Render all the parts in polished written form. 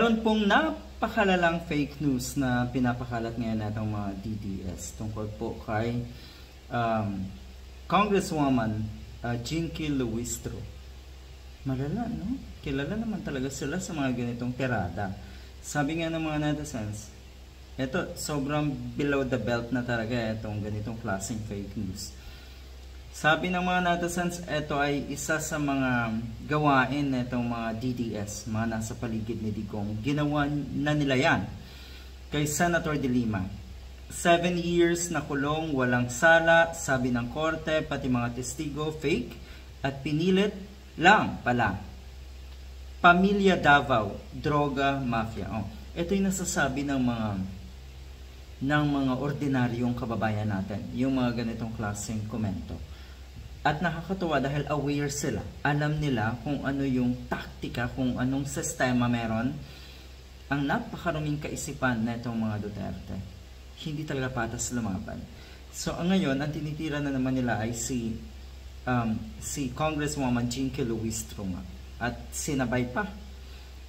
Meron pong napakalalang fake news na pinapakalat ngayon natong mga DDS tungkol po kay Congresswoman Jinky Luistro. Malala, no? Kilala naman talaga sila sa mga ganitong tirada. Sabi nga ng mga netizens, ito, sobrang below the belt na talaga itong ganitong klaseng fake news. Sabi ng mga netizens, ito ay isa sa mga gawain na itong mga DDS, mga nasa paligid ni Digong. Ginawa na nila yan kay Senator De Lima. 7 years na kulong, walang sala, sabi ng korte, pati mga testigo, fake, at pinilit lang pala. Pamilya Davao, droga, mafia. Oh, ito yung nasasabi ng mga ordinaryong kababayan natin, yung mga ganitong klaseng komento. At nakakatuwa dahil aware sila. Alam nila kung ano yung taktika, kung anong sistema meron. Ang napakaruming kaisipan na itong mga Duterte. Hindi talaga patas lumaban. So ngayon, ang tinitira na naman nila ay si Congresswoman Jinky Luistro nga. At sinabay pa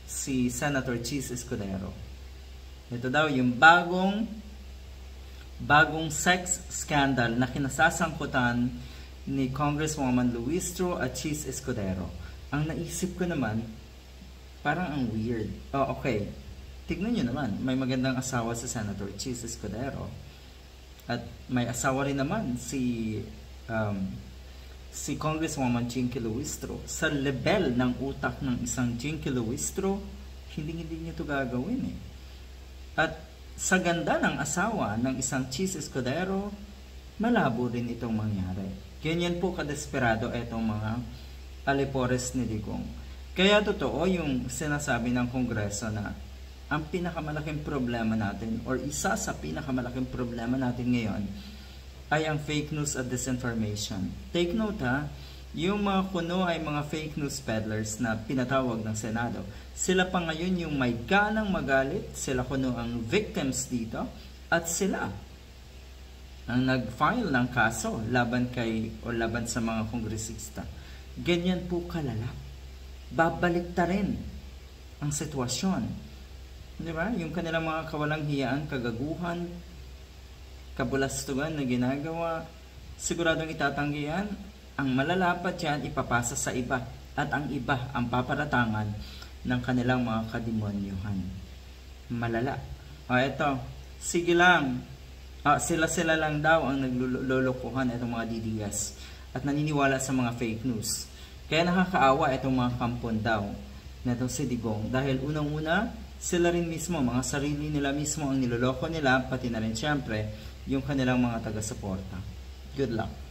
si Senator Chis Escudero. Ito daw yung bagong sex scandal na kinasasangkutan ni Congresswoman Luistro at Chis Escudero. Ang naisip ko naman, parang ang weird. Oh, okay. Tignan nyo naman, may magandang asawa si Senator Chis Escudero. At may asawa rin naman si Congresswoman Jinky Luistro. Sa level ng utak ng isang Jinky Luistro, hindi niya ito gagawin eh. At sa ganda ng asawa ng isang Chis Escudero, malabo rin itong mangyari. Ganyan po kadesperado itong mga alipores ni Digong. Kaya totoo yung sinasabi ng Kongreso na ang pinakamalaking problema natin or isa sa pinakamalaking problema natin ngayon ay ang fake news at disinformation. Take note ha, yung mga kuno ay mga fake news peddlers na pinatawag ng Senado. Sila pa ngayon yung may ganang magalit, sila kuno ang victims dito at sila ang nag-file ng kaso laban sa mga kongresista. Ganyan po kalala. Babalik ta rin ang sitwasyon. Di ba? Yung kanilang mga kawalang hiyaan, kagaguhan, kabulastugan na ginagawa, siguradong itatanggihan. Ang malalapat yan, ipapasa sa iba. At ang iba, ang paparatangan ng kanilang mga kademonyuhan. Malala. O eto, sige lang. Sila lang daw ang naglulukuhan itong mga DDS at naniniwala sa mga fake news. Kaya nakakaawa itong mga kampon daw na itong si Digong dahil unang-una sila rin mismo, mga sarili nila mismo ang niloloko nila, pati na rin syempre yung kanilang mga taga-suporta. Good luck.